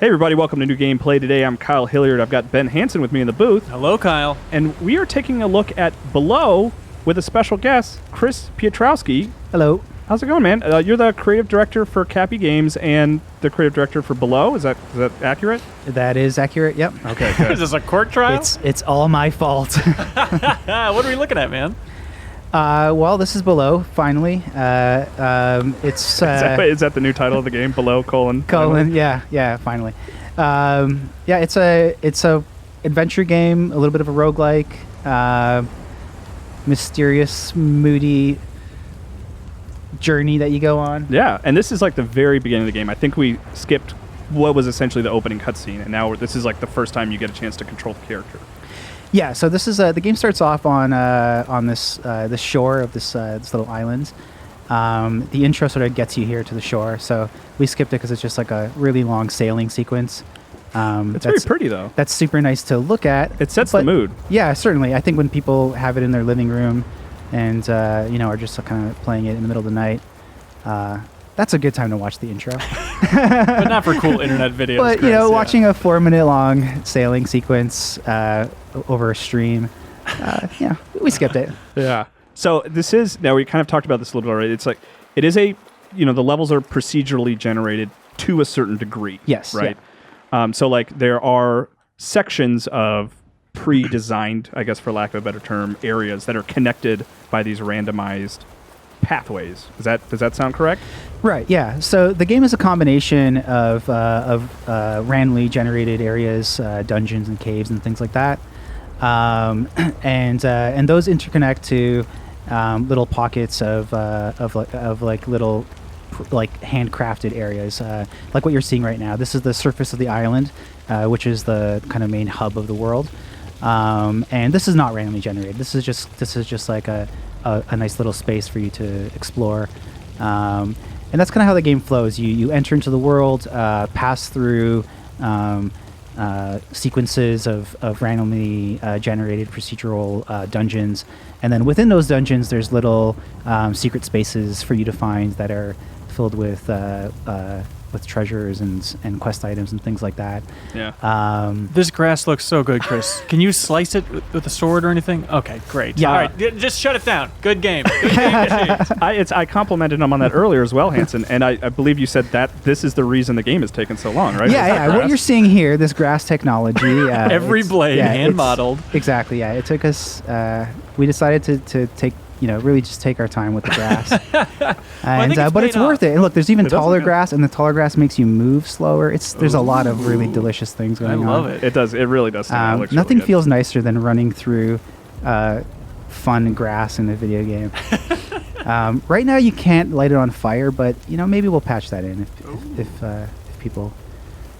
Hey everybody, welcome to New Gameplay. Today I'm Kyle Hilliard. I've got Ben Hansen with me in the booth. Hello, Kyle. And we are taking a look at Below with a special guest, Kris Piotrowski. Hello. How's it going, man? You're the creative director for Capy Games and the creative director for Below. Is that accurate? That is accurate, yep. Okay, good. Is this a court trial? It's all my fault. What are we looking at, man? Well, this is Below, finally. It's... is that the new title of the game? Below, finally? Yeah, finally. It's a adventure game, a little bit of a roguelike, mysterious, moody journey that you go on. Yeah, and this is like the very beginning of the game. I think we skipped what was essentially the opening cutscene, and now this is like the first time you get a chance to control the character. Yeah, so this is the game starts off on this shore of this little island. The intro sort of gets you here to the shore, so we skipped it because it's just like a really long sailing sequence. It's very pretty though. That's super nice to look at. It sets the mood. Yeah, certainly. I think when people have it in their living room and are just kind of playing it in the middle of the night, that's a good time to watch the intro. But not for cool internet videos. But, Chris, watching a 4-minute long sailing sequence over a stream, we skipped it. Yeah. So this is, now we kind of talked about this a little bit already. It's like, it is the levels are procedurally generated to a certain degree. Yes. Right? Yeah. So like there are sections of pre-designed, I guess for lack of a better term, areas that are connected by these randomized pathways. Does that sound correct? Right. Yeah. So the game is a combination of randomly generated areas, dungeons and caves and things like that, and those interconnect to little pockets of little handcrafted areas, like what you're seeing right now. This is the surface of the island, which is the kind of main hub of the world, and this is not randomly generated. This is just like a nice little space for you to explore, and that's kind of how the game flows. You enter into the world, pass through sequences of randomly generated procedural dungeons, and then within those dungeons there's little secret spaces for you to find that are filled with treasures and quest items and things like that. Yeah. This grass looks so good, Chris. Can you slice it with a sword or anything? Okay, great. Yeah. All right, just shut it down. Good game. Good game. I complimented him on that earlier as well, Hansen, and I believe you said that this is the reason the game has taken so long, right? Yeah. What you're seeing here, this grass technology. Every blade hand modeled. Exactly. Yeah. It took us. We decided to take. Really just take our time with the grass. But it's worth it. And look, there's even taller grass, and the taller grass makes you move slower. There's a lot of really delicious things going on. I love it. It does. It really does. Nothing feels nicer than running through fun grass in a video game. Right now, you can't light it on fire, but maybe we'll patch that in if people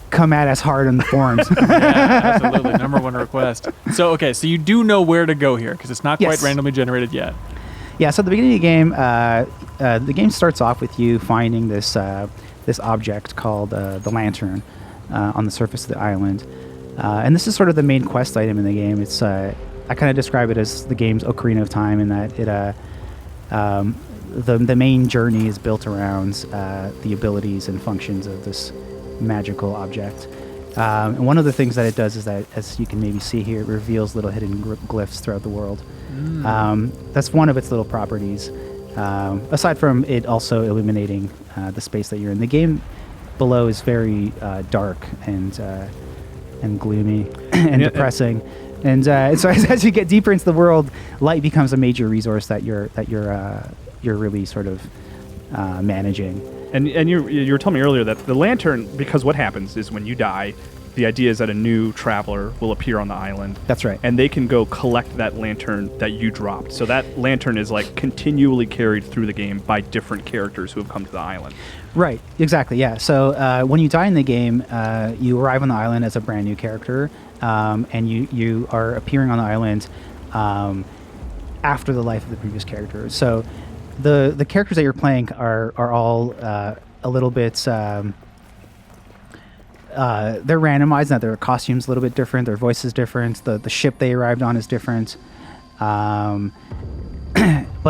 come at us hard on the forums. Yeah, absolutely. Number one request. So you do know where to go here because it's not quite randomly generated yet. Yeah, so at the beginning of the game starts off with you finding this object called the lantern on the surface of the island, and this is sort of the main quest item in the game. It's I kind of describe it as the game's Ocarina of Time in that it the main journey is built around the abilities and functions of this magical object. And one of the things that it does is that, as you can maybe see here, it reveals little hidden glyphs throughout the world. That's one of its little properties. Aside from it also illuminating the space that you're in. The game Below is very dark and gloomy and depressing. And so as you get deeper into the world, light becomes a major resource that you're really sort of managing. And you were telling me earlier that the lantern, because what happens is when you die, the idea is that a new traveler will appear on the island. That's right. And they can go collect that lantern that you dropped. So that lantern is like continually carried through the game by different characters who have come to the island. Right. Exactly. Yeah. So when you die in the game, you arrive on the island as a brand new character, and you are appearing on the island after the life of the previous character. So the characters that you're playing are all a little bit. They're randomized, in that their costumes a little bit different, their voices different, the ship they arrived on is different. But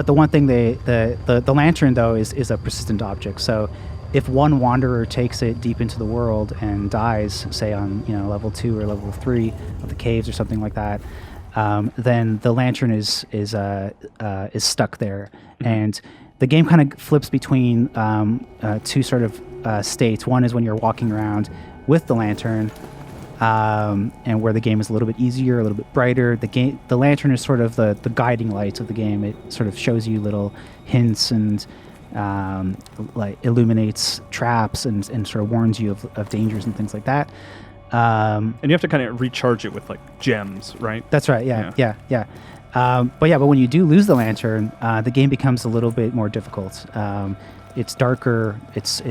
the one thing the lantern though is a persistent object, so if one wanderer takes it deep into the world and dies, say on level 2 or level 3 of the caves or something like that, then the lantern is stuck there, and the game kind of flips between two sort of states. One is when you're walking around with the lantern, and where the game is a little bit easier, a little bit brighter. The lantern is sort of the guiding light of the game. It sort of shows you little hints and like illuminates traps and sort of warns you of dangers and things like that. And you have to kind of recharge it with like gems, right? That's right. Yeah. But when you do lose the lantern, the game becomes a little bit more difficult. It's darker. It's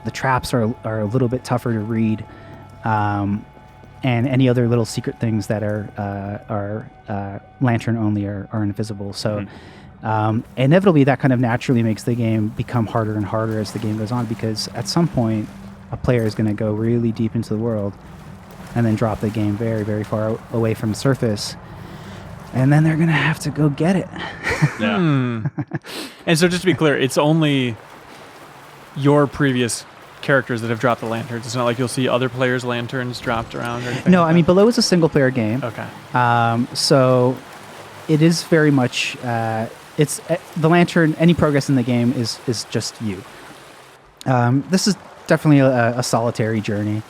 the traps are a little bit tougher to read, and any other little secret things that are lantern only are invisible. So inevitably, that kind of naturally makes the game become harder and harder as the game goes on, because at some point, a player is going to go really deep into the world and then drop the game very, very far away from the surface. And then they're going to have to go get it. Yeah. And so just to be clear, it's only your previous characters that have dropped the lanterns. It's not like you'll see other players' lanterns dropped around or anything? No, like I mean, Below is a single-player game. Okay. So it is very much... it's the lantern, any progress in the game is just you. This is definitely a solitary journey.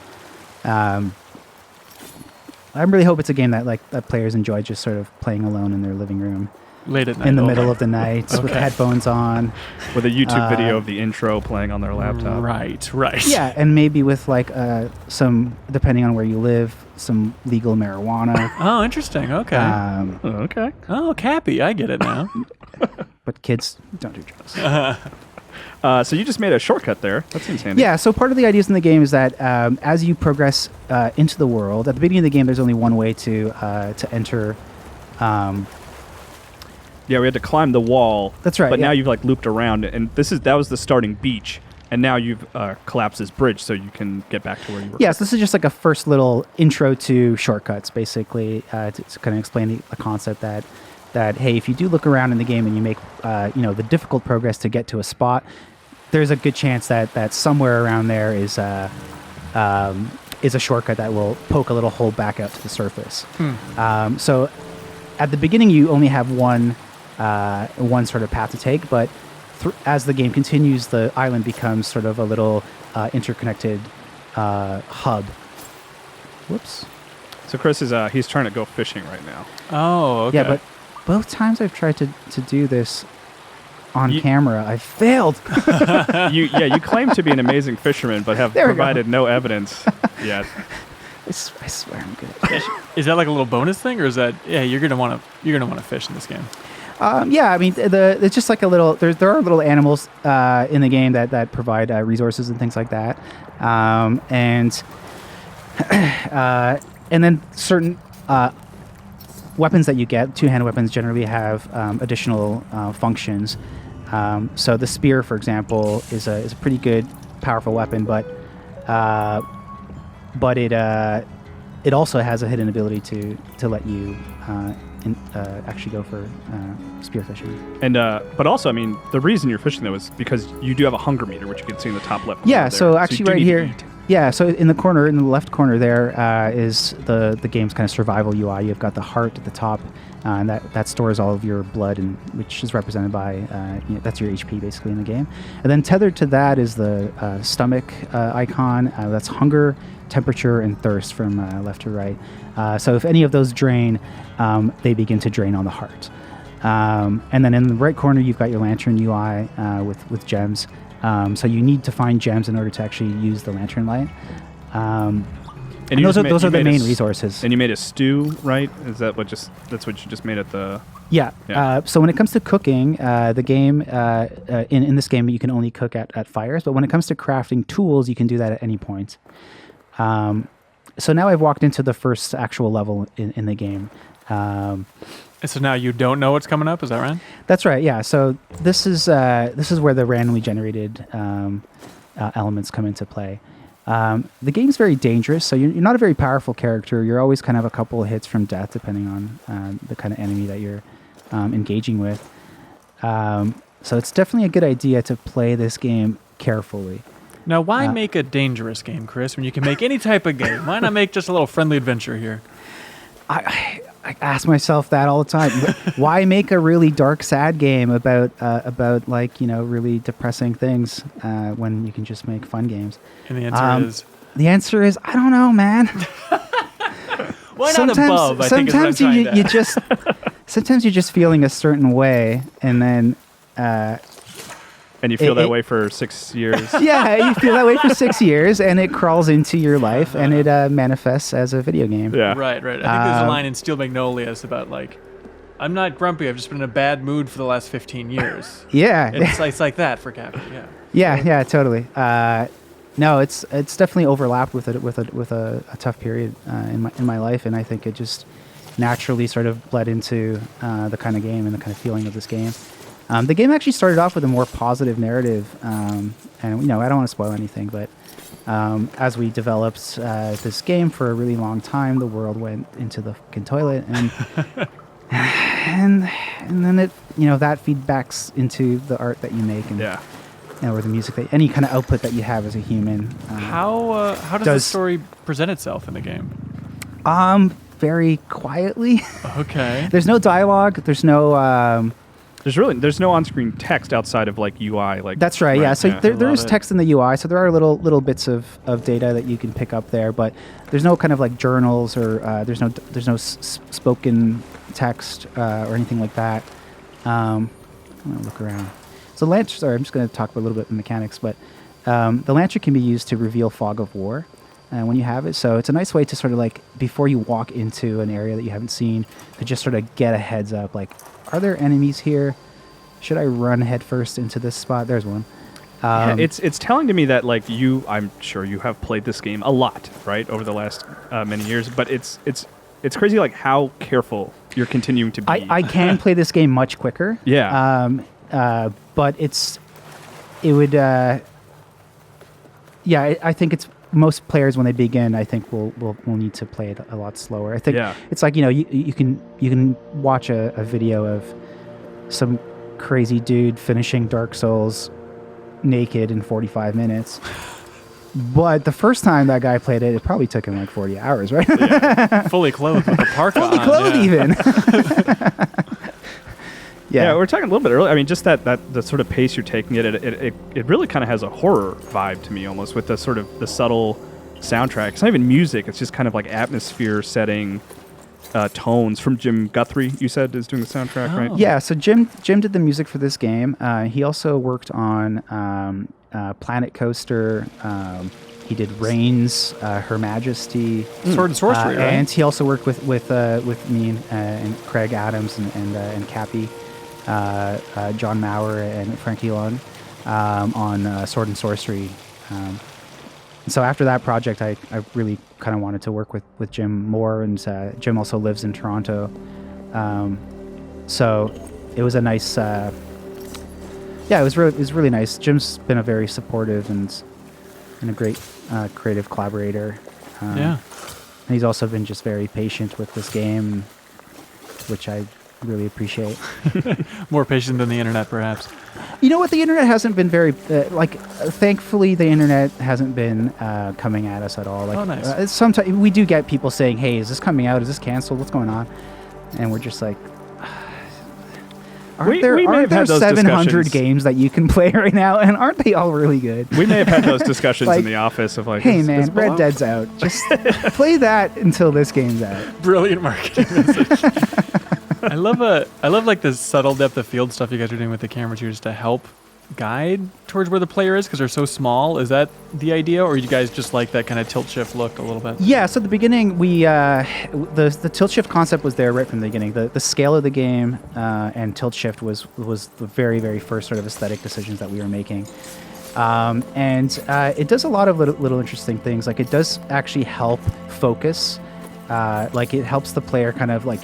I really hope it's a game that players enjoy just sort of playing alone in their living room. Late at night. In the middle of the night with headphones on. With a YouTube video of the intro playing on their laptop. Right. Yeah, and maybe with some, depending on where you live, some legal marijuana. Oh, interesting. Okay. Okay. Oh, Capy. I get it now. But kids don't do drugs. So you just made a shortcut there. That seems handy. Yeah, so part of the ideas in the game is that as you progress into the world, at the beginning of the game, there's only one way to enter. Yeah, we had to climb the wall. That's right. But now you've looped around, and that was the starting beach, and now you've collapsed this bridge so you can get back to where you were. Yes, this is just like a first little intro to shortcuts, basically, to kind of explain the concept that hey, if you do look around in the game and you make the difficult progress to get to a spot, there's a good chance that somewhere around there is a shortcut that will poke a little hole back out to the surface. So at the beginning, you only have one sort of path to take, but as the game continues, the island becomes sort of a little interconnected hub. Whoops. So Kris is he's trying to go fishing right now. Oh, okay. Yeah, but both times I've tried to do this on camera, I failed. You claim to be an amazing fisherman, but have provided no evidence yet. I swear I'm good at fishing. Is that like a little bonus thing, or is that you're gonna want to fish in this game? Yeah, I mean it's just like a little. There are little animals in the game that provide resources and things like that, and then certain weapons that you get, two-handed weapons, generally have additional functions. So the spear, for example, is a pretty good, powerful weapon, but it also has a hidden ability to let you actually go for spearfishing. And but also, I mean, the reason you're fishing though is because you do have a hunger meter, which you can see in the top left. Yeah. There. So actually, you right need to here. eat. Yeah, so in the left corner there is the game's kind of survival UI. You've got the heart at the top, and that stores all of your blood, and which is represented by that's your HP basically in the game. And then tethered to that is the stomach icon. That's hunger, temperature, and thirst from left to right. So if any of those drain, they begin to drain on the heart. And then in the right corner, you've got your lantern UI with gems. So you need to find gems in order to actually use the lantern light. And those are the main resources. And you made a stew, right? Is that that's what you just made at the? Yeah. So when it comes to cooking, the game in this game you can only cook at fires, but when it comes to crafting tools, you can do that at any point. So now I've walked into the first actual level in the game. So now you don't know what's coming up, is that right? That's right. Yeah. So this is where the randomly generated elements come into play. The game's very dangerous, so you're not a very powerful character. You're always kind of a couple of hits from death, depending on the kind of enemy that you're engaging with. So it's definitely a good idea to play this game carefully. Now, why make a dangerous game, Chris, when you can make any type of game? Why not make just a little friendly adventure here? I ask myself that all the time. Why make a really dark, sad game about like, really depressing things when you can just make fun games? And the answer is? The answer is, I don't know, man. Why not above? I think is what I'm trying to just sometimes you're just feeling a certain way, and then and you feel that way for 6 years. Yeah, you feel that way for 6 years, and it crawls into your life, and it manifests as a video game. Yeah, right. I think there's a line in Steel Magnolias about like, I'm not grumpy. I've just been in a bad mood for the last 15 years. Yeah, it's like that for Capy. Yeah, totally. No, it's definitely overlapped with a tough period in my life, and I think it just naturally sort of bled into the kind of game and the kind of feeling of this game. The game actually started off with a more positive narrative, and I don't want to spoil anything, but as we developed this game for a really long time, the world went into the fucking toilet, and and then it that feedbacks into the art that you make, and or the music, any kind of output that you have as a human. How does the story present itself in the game? Very quietly. Okay. There's no dialogue. There's no. There's no on-screen text outside of like UI. Like that's right. Yeah. So there is text in the UI. So there are little bits of data that you can pick up there, but there's no kind of like journals or there's no spoken text or anything like that. I'm gonna look around. So Lantern, sorry, I'm just going to talk a little bit of the mechanics, but the Lantern can be used to reveal fog of war when you have it. So it's a nice way to sort of like, before you walk into an area that you haven't seen, to just sort of get a heads up, like, are there enemies here? Should I run headfirst into this spot? There's one. It's telling to me that like I'm sure you have played this game a lot, right, over the last many years, but it's crazy like how careful you're continuing to be. I can play this game much quicker. Yeah. But I think it's most players when they begin, I think will need to play it a lot slower. I think it's like, you can watch a video of some crazy dude finishing Dark Souls naked in 45 minutes. But the first time that guy played it, it probably took him like 40 hours, right? Yeah. Fully clothed with a parka on. Fully clothed even. Yeah, we're talking a little bit earlier. I mean, just that the sort of pace you're taking it really kind of has a horror vibe to me, almost, with the sort of the subtle soundtrack. It's not even music; it's just kind of like atmosphere setting tones from Jim Guthrie. You said is doing the soundtrack, right? Yeah. So Jim did the music for this game. He also worked on Planet Coaster. He did Reigns, Her Majesty, Sword and Sorcery, right? And he also worked with me and Craig Adams and Capy. John Maurer and Frankie Lung on Sword and Sorcery. So after that project, I really kind of wanted to work with Jim more, and Jim also lives in Toronto. So it was a nice, it was really nice. Jim's been a very supportive and a great creative collaborator. And he's also been just very patient with this game, which I really appreciate. More patient than the internet, perhaps. You know what? The internet hasn't been very thankfully, the internet hasn't been coming at us at all. Like, nice. Sometimes we do get people saying, "Hey, is this coming out? Is this canceled? What's going on?" And we're just like, Aren't there 700 games that you can play right now, and aren't they all really good? We may have had those discussions in the office of like, hey man, Red Dead's out. Just play that until this game's out. Brilliant marketing message. I love like the subtle depth of field stuff you guys are doing with the cameras here, just to help guide towards where the player is, because they're so small. Is that the idea, or you guys just like that kind of tilt shift look a little bit? Yeah, so at the beginning, we the tilt shift concept was there right from the beginning. The scale of the game and tilt shift was the very, very first sort of aesthetic decisions that we were making. And it does a lot of little interesting things. Like, it does actually help focus. Like, it helps the player kind of like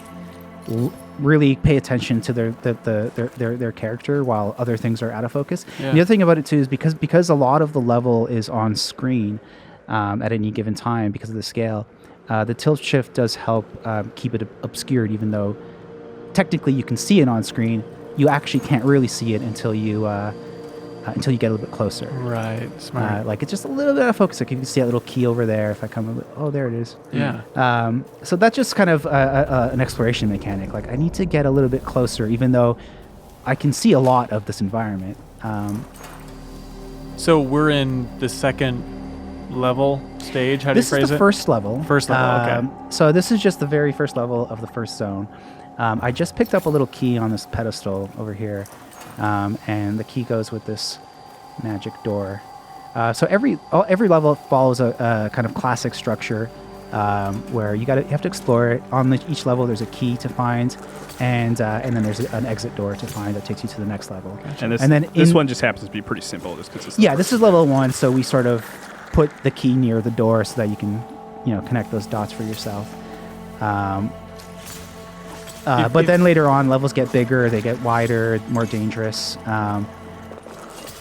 really pay attention to their character while other things are out of focus. Yeah. The other thing about it too is because a lot of the level is on screen at any given time because of the scale, the tilt shift does help keep it obscured, even though technically you can see it on screen. You actually can't really see it until you until you get a little bit closer. Right. Smart. Like it's just a little bit of focus. Like you can see that little key over there. If I come, there it is. Yeah. So that's just kind of an exploration mechanic. Like I need to get a little bit closer, even though I can see a lot of this environment. So we're in the second level stage. How do you phrase it? This is the first level. First level. Okay. So this is just the very first level of the first zone. I just picked up a little key on this pedestal over here, and the key goes with this magic door. So every level follows a kind of classic structure where you have to explore it. On each level, there's a key to find, and then there's an exit door to find that takes you to the next level. Gotcha. And then this one just happens to be pretty simple, just because. Yeah, this is level 1, so we sort of put the key near the door so that you can, connect those dots for yourself. But then later on, levels get bigger, they get wider, more dangerous,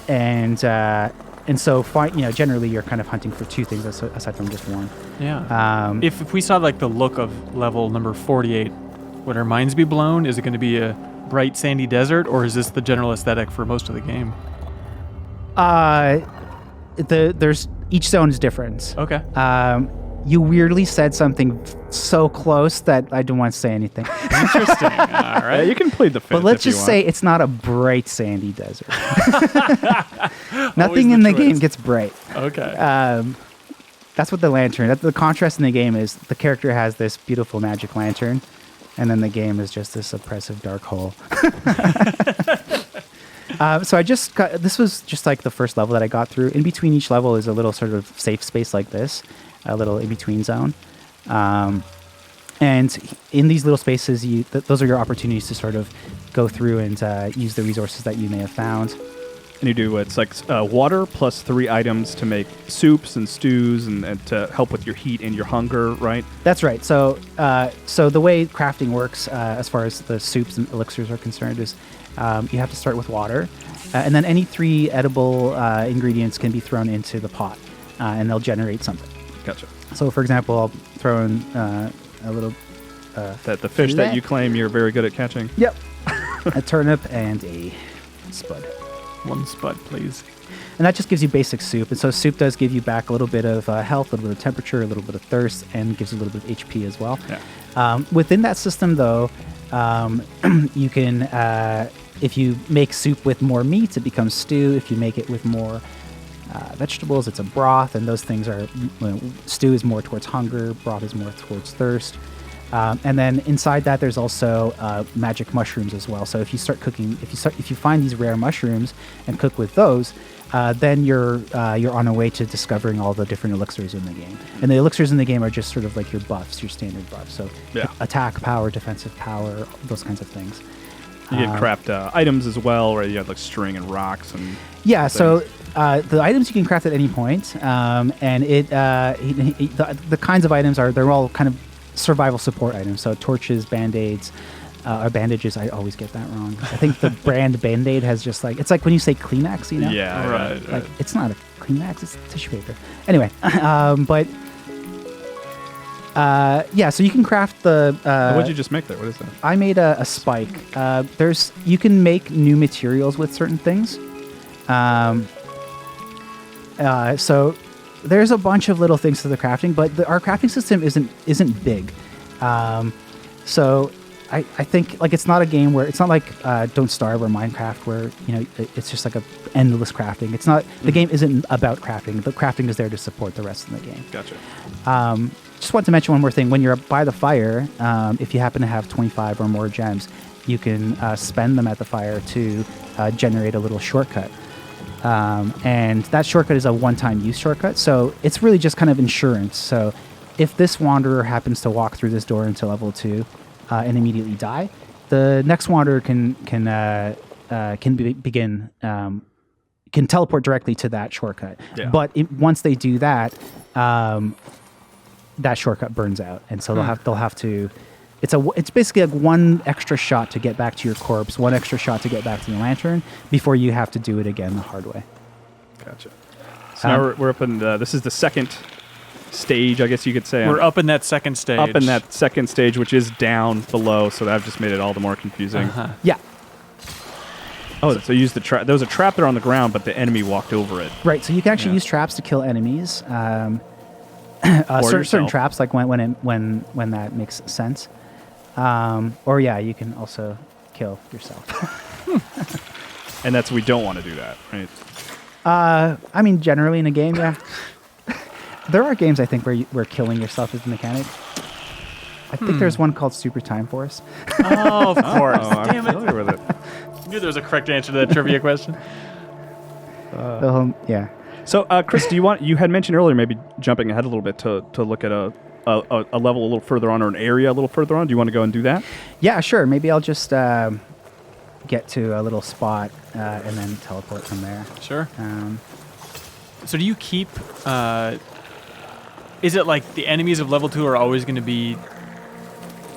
and so generally you're kind of hunting for 2 things aside from just one. Yeah. If we saw like the look of level number 48, would our minds be blown? Is it going to be a bright sandy desert, or is this the general aesthetic for most of the game? There's each zone is different. Okay. You weirdly said something so close that I don't want to say anything. Interesting. All right. Yeah, you can plead the fifth. But let's if you just want. say it's not a bright sandy desert. Nothing in the game gets bright. Okay. That's what the lantern. The contrast in the game is the character has this beautiful magic lantern, and then the game is just this oppressive dark hole. So this was just like the first level that I got through. In between each level is a little sort of safe space like this, a little in-between zone. And in these little spaces, those are your opportunities to sort of go through and use the resources that you may have found. And you do it's like water plus 3 items to make soups and stews and to help with your heat and your hunger, right? That's right. So the way crafting works, as far as the soups and elixirs are concerned, is you have to start with water, and then any 3 edible ingredients can be thrown into the pot, and they'll generate something. Gotcha. So, for example, I'll throw in a little... the fish that you claim you're very good at catching. Yep. A turnip and a spud. 1 spud, please. And that just gives you basic soup. And so soup does give you back a little bit of health, a little bit of temperature, a little bit of thirst, and gives you a little bit of HP as well. Yeah. Within that system, though, you can... if you make soup with more meat, it becomes stew. If you make it with more vegetables, it's a broth, and those things are... stew is more towards hunger, broth is more towards thirst. And then inside that, there's also magic mushrooms as well. So if you start cooking, if you find these rare mushrooms and cook with those, then you're on a way to discovering all the different elixirs in the game. And the elixirs in the game are just sort of like your buffs, your standard buffs. So attack power, defensive power, those kinds of things. You can craft items as well, right? You have like string and rocks and so the items you can craft at any point, and the kinds of items they're all kind of survival support items. So torches, band-aids, or bandages. I always get that wrong. I think the brand Band-Aid has just like, it's like when you say Kleenex, you know? Yeah, right. Like it's not a Kleenex, it's tissue paper. Anyway, so you can craft the... what did you just make there? What is that? I made a spike. You can make new materials with certain things. So there's a bunch of little things to the crafting, but our crafting system isn't big. So I think like it's not a game where it's not like Don't Starve or Minecraft where it's just like a endless crafting. It's not the game isn't about crafting. The crafting is there to support the rest of the game. Gotcha. Just want to mention one more thing. When you're by the fire, if you happen to have 25 or more gems, you can spend them at the fire to generate a little shortcut. And that shortcut is a one-time use shortcut, so it's really just kind of insurance. So if this wanderer happens to walk through this door into level 2 and immediately die, the next wanderer can teleport directly to that shortcut. Yeah. But once they do that, that shortcut burns out, and so they'll have to. It's basically like one extra shot to get back to your corpse, one extra shot to get back to the lantern before you have to do it again the hard way. Gotcha. So now we're up in this is the second stage, I guess you could say. We're up in that second stage. Up in that second stage, which is down below, so that just made it all the more confusing. Yeah. Oh, so you use the trap. There was a trap there on the ground, but the enemy walked over it. Right, so you can actually Yeah. use traps to kill enemies. Or Certain yourself. traps, like when that makes sense. Or yeah, you can also kill yourself. And that's we don't want to do that, right? I mean, generally in a game, yeah. There are games I think where killing yourself is the mechanic. I think there's one called Super Time Force. Oh, of course. Oh, I'm Damn it. familiar with it. I knew there was a correct answer to that trivia question. Yeah. So, Kris, you had mentioned earlier maybe jumping ahead a little bit to look at a level a little further on or an area a little further on. Do you want to go and do that? Yeah, sure. Maybe I'll just get to a little spot and then teleport from there. Sure. Um, So do you keep... is it like the enemies of level 2 are always going to be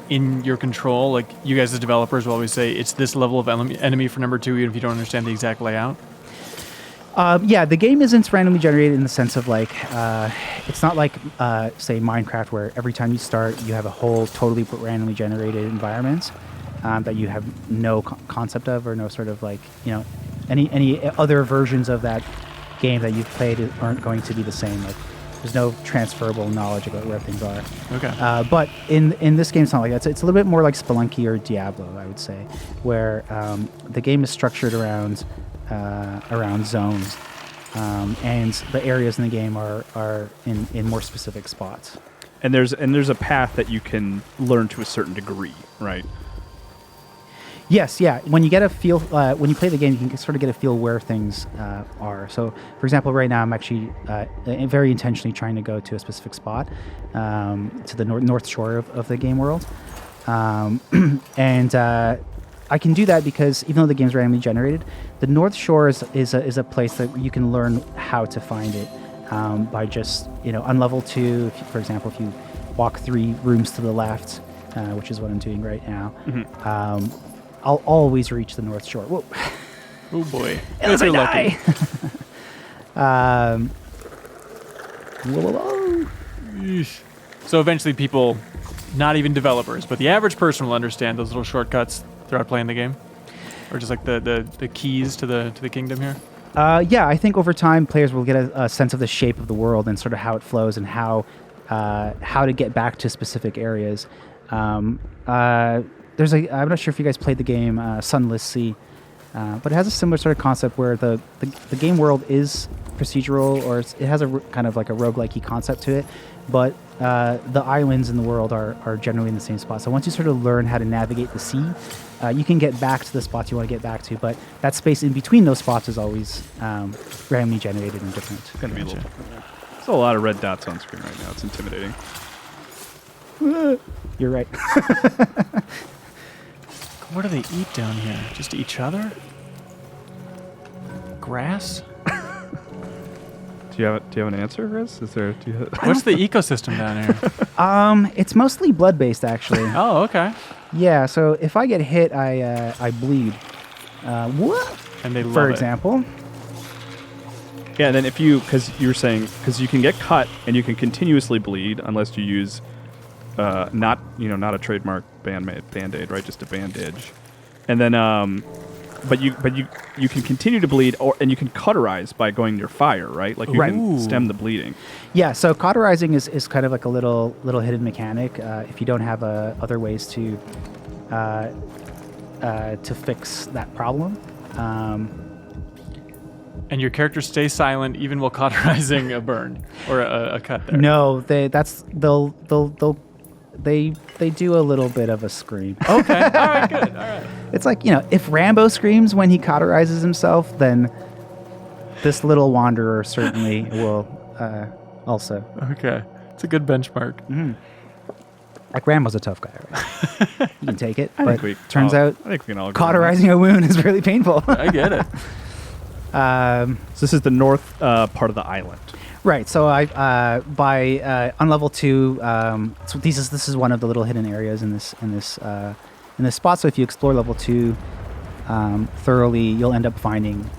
in your control? Like you guys as developers will always say, it's this level of enemy for number 2, even if you don't understand the exact layout? yeah, the game isn't randomly generated in the sense of like, it's not like, say, Minecraft, where every time you start, you have a whole totally randomly generated environment that you have no concept of, or no sort of like, any other versions of that game that you've played aren't going to be the same. Like, there's no transferable knowledge about where things are. Okay. But in this game, it's not like that. It's a little bit more like Spelunky or Diablo, I would say, where the game is structured around zones, and the areas in the game are in more specific spots. And there's a path that you can learn to a certain degree, right? Yes, yeah. When you get a feel, when you play the game, you can sort of get a feel where things are. So, for example, right now I'm actually very intentionally trying to go to a specific spot, to the north shore of the game world, and I can do that because even though the game's randomly generated, the North Shore is a place that you can learn how to find it by just on level 2. For example, if you walk 3 rooms to the left, which is what I'm doing right now. I'll always reach the North Shore. Whoa. Oh boy. Unless I You're lucky. Whoa. Yeesh. So eventually people, not even developers, but the average person will understand those little shortcuts throughout playing the game? Or just like the keys to the kingdom here? Yeah, I think over time players will get a sense of the shape of the world and sort of how it flows and how to get back to specific areas. I'm not sure if you guys played the game Sunless Sea, but it has a similar sort of concept where the game world is procedural, or it has a kind of like a roguelike-y concept to it, but the islands in the world are generally in the same spot. So once you sort of learn how to navigate the sea, you can get back to the spots you want to get back to, but that space in between those spots is always randomly generated and different. It's gonna be a little. There's a lot of red dots on screen right now. It's intimidating. You're right. What do they eat down here? Just each other? Grass? Do you have an answer, Kris? What's the ecosystem down here? It's mostly blood-based, actually. Oh, okay. Yeah, so if I get hit, I bleed. What? And they love For it. example. Yeah, and then because you can get cut and you can continuously bleed unless you use not a trademark band-aid, right? Just a bandage. And then but you can continue to bleed, and you can cauterize by going near fire, right? Like you Right. can Ooh. stem the bleeding. Yeah, so cauterizing is kind of like a little hidden mechanic. If you don't have other ways to fix that problem. And your character stays silent even while cauterizing a burn or a cut there. No, they do a little bit of a scream. Okay. All right. Good. All right. It's like, if Rambo screams when he cauterizes himself, then this little wanderer certainly will also. Okay. It's a good benchmark. Like Rambo's a tough guy, right? You can take it, I but think we turns out I think we can all agree on that. cauterizing a wound is really painful. I get it. So this is the north part of the island. Right. So on level 2, so this is one of the little hidden areas in this spot. So if you explore level 2 thoroughly, you'll end up finding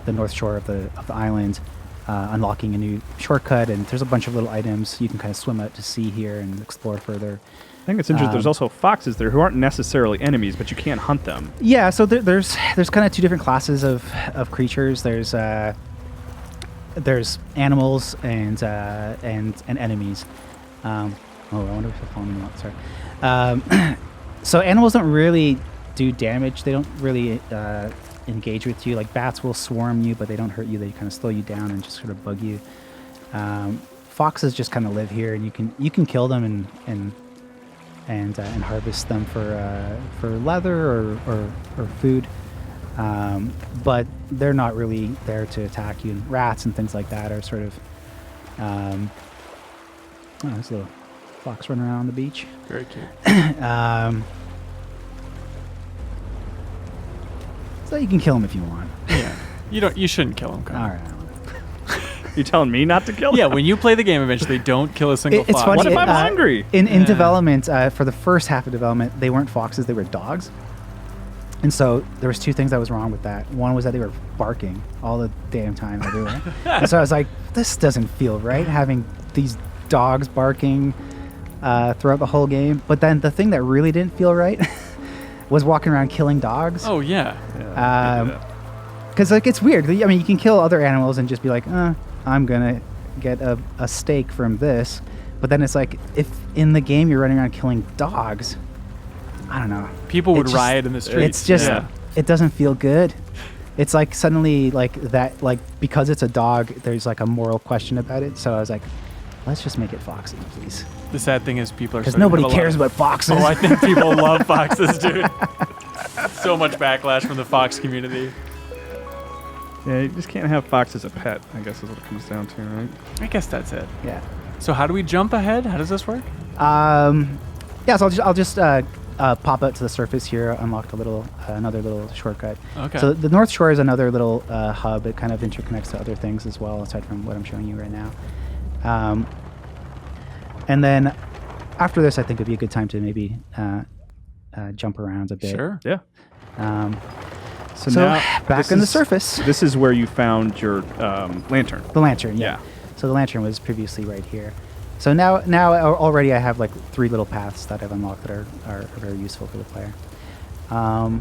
the north shore of the island, unlocking a new shortcut, and there's a bunch of little items you can kind of swim out to sea here and explore further. think it's interesting. There's also foxes there who aren't necessarily enemies, but you can't hunt them. Yeah, so there's kind of two different classes of creatures. There's animals and enemies. I wonder if the phone went. Sorry. So animals don't really do damage. They don't really engage with you. Like bats will swarm you, but they don't hurt you. They kind of slow you down and just sort of bug you. Foxes just kind of live here, and you can kill them and harvest them for leather or food. But they're not really there to attack you. And rats and things like that are sort of. There's a little fox running around on the beach. Very cute. So you can kill him if you want. Yeah. You shouldn't kill him. All right. You telling me not to kill them? Yeah, when you play the game eventually, don't kill a single It's fox. funny. What if I'm hungry? In development, for the first half of development, they weren't foxes; they were dogs. And so there was two things that was wrong with that. One was that they were barking all the damn time everywhere. And so I was like, this doesn't feel right, having these dogs barking throughout the whole game. But then the thing that really didn't feel right was walking around killing dogs. Oh, yeah. Because like it's weird. I mean, you can kill other animals and just be like, I'm gonna get a steak from this. But then it's like, if in the game you're running around killing dogs, I don't know. People would riot in the streets. It's just, it doesn't feel good. It's like suddenly like that, like because it's a dog, there's like a moral question about it. So I was like, let's just make it foxy, please. The sad thing is people are because nobody cares about foxes. Oh, I think people love foxes, dude. So much backlash from the fox community. Yeah, you just can't have fox as a pet, I guess is what it comes down to, right? I guess that's it. Yeah. So how do we jump ahead? How does this work? Yeah, so I'll just pop out to the surface here, unlocked another little shortcut. Okay. So the North Shore is another little hub. It kind of interconnects to other things as well, aside from what I'm showing you right now. And then after this, I think it'd be a good time to maybe jump around a bit. Sure. Yeah. So now back on the surface. This is where you found your lantern. The lantern, Yeah. So the lantern was previously right here. So now already I have like 3 little paths that I've unlocked that are very useful for the player. All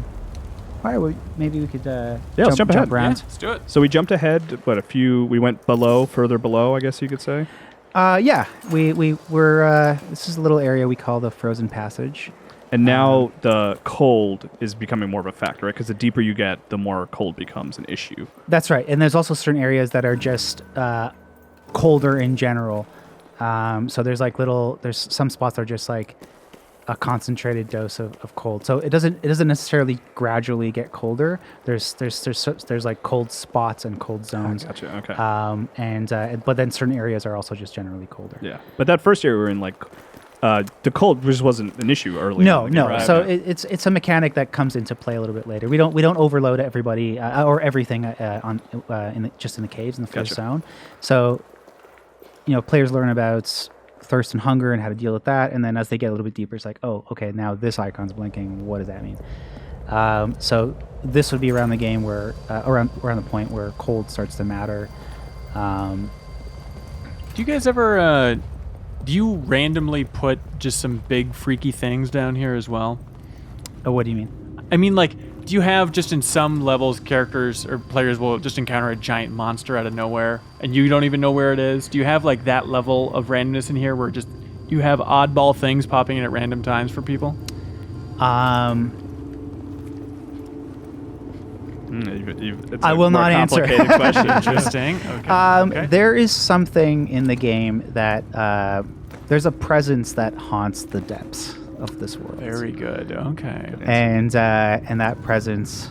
right, well, maybe we could let's jump ahead. around. Yeah, let's do it. So we jumped ahead, we went further below, I guess you could say. Yeah, we were. This is a little area we call the Frozen Passage. And now the cold is becoming more of a factor, right? Because the deeper you get, the more cold becomes an issue. That's right, and there's also certain areas that are just colder in general. So there's some spots that are just like a concentrated dose of cold. So it doesn't necessarily gradually get colder. There's like cold spots and cold zones. Gotcha. Okay. But then certain areas are also just generally colder. Yeah. But that first area we were in, like, the cold just wasn't an issue earlier. No. Right? So it's a mechanic that comes into play a little bit later. We don't overload everybody or everything just in the caves in the first zone. So players learn about thirst and hunger and how to deal with that, and then as they get a little bit deeper, it's like, oh, okay, now this icon's blinking. What does that mean? So this would be around the game where around the point where cold starts to matter. Do you guys ever? Do you randomly put just some big freaky things down here as well? Oh, what do you mean? I mean, like, do you have just in some levels characters or players will just encounter a giant monster out of nowhere and you don't even know where it is? Do you have like that level of randomness in here where just you have oddball things popping in at random times for people? It's I will not answer. Complicated question. Interesting. Okay. There is something in the game that there's a presence that haunts the depths of this world. Very good. Okay. And that presence,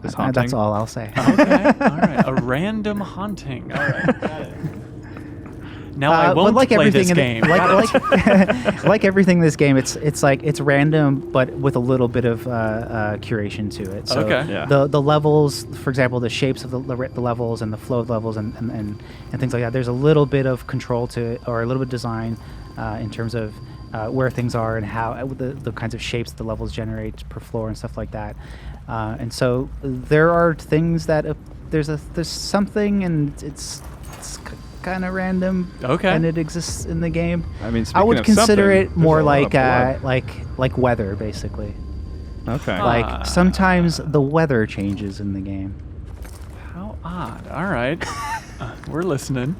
that's all I'll say. Okay. All right. A random haunting. All right. Got it. Now I won't play this game. Like everything in this game, it's random, but with a little bit of curation to it. So the levels, for example, the shapes of the levels and the flow of levels and things like that. There's a little bit of control to it, or a little bit of design in terms of where things are and how the kinds of shapes the levels generate per floor and stuff like that. And so there are things that there's something, and it's kind of random. Okay. And it exists in the game. I mean, I would speaking of consider something, it there's more a lot of like blood. weather, basically. Okay. Like sometimes the weather changes in the game. How odd. All right. We're listening.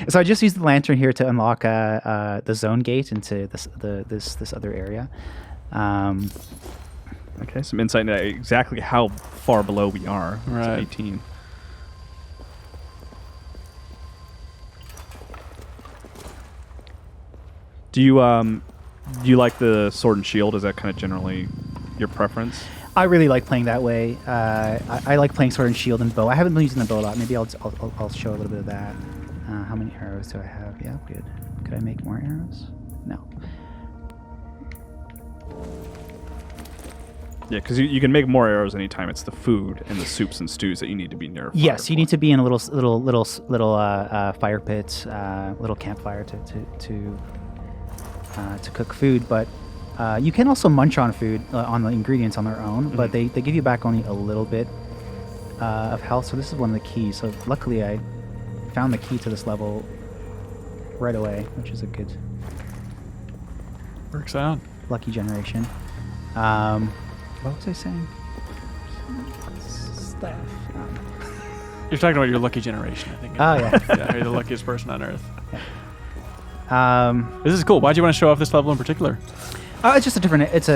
So I just used the lantern here to unlock the zone gate into this other area. Okay, some insight into exactly how far below we are. It's Right. 18. Do you like the sword and shield? Is that kind of generally your preference? I really like playing that way. I like playing sword and shield and bow. I haven't been using the bow a lot. Maybe I'll show a little bit of that. How many arrows do I have? Yeah, good. Could I make more arrows? No. Yeah, because you can make more arrows anytime it's the food and the soups and stews that you need to be near. Yes, you need to be in a little fire pit, little campfire to cook food. But you can also munch on food, on the ingredients on their own. But they give you back only a little bit of health. So this is one of the keys. So luckily I found the key to this level right away, which is a good Works out. lucky generation. What was I saying? Stuff. You're talking about your lucky generation, I think. Oh yeah. Yeah, you're the luckiest person on Earth. um, This is cool. Why'd you want to show off this level in particular? it's just a different. It's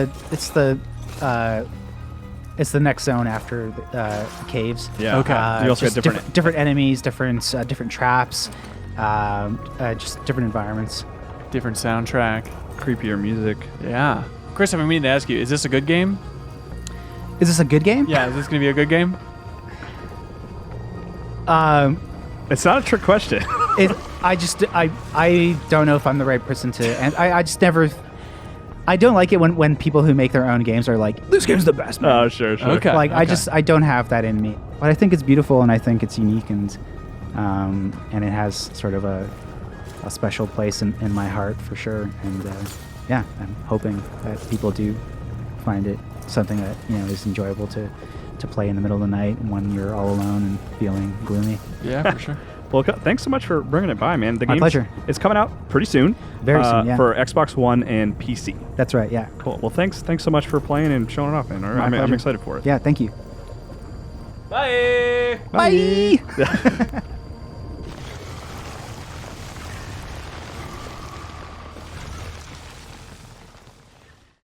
the next zone after the caves. Yeah. Okay. You also Just got different enemies, different traps, just different environments. Different soundtrack. creepier music. Yeah. Chris, I've been meaning to ask you, is this a good game? Is this a good game? Yeah, is this going to be a good game? It's not a trick question. I don't know if I'm the right person to, and I just never. I don't like it when people who make their own games are like, this game's the best, man. Oh, sure. Okay. Like I don't have that in me. But I think it's beautiful and I think it's unique and it has sort of a special place in my heart for sure. And yeah, I'm hoping that people do find it something that is enjoyable to play in the middle of the night when you're all alone and feeling gloomy. Yeah, for sure. Well, thanks so much for bringing it by, man. The My game pleasure. It's coming out pretty soon. Very soon, yeah. For Xbox One and PC. That's right, yeah. Cool. Well, thanks so much for playing and showing it off, man. I'm pleasure. excited for it. Yeah, thank you. Bye. Bye.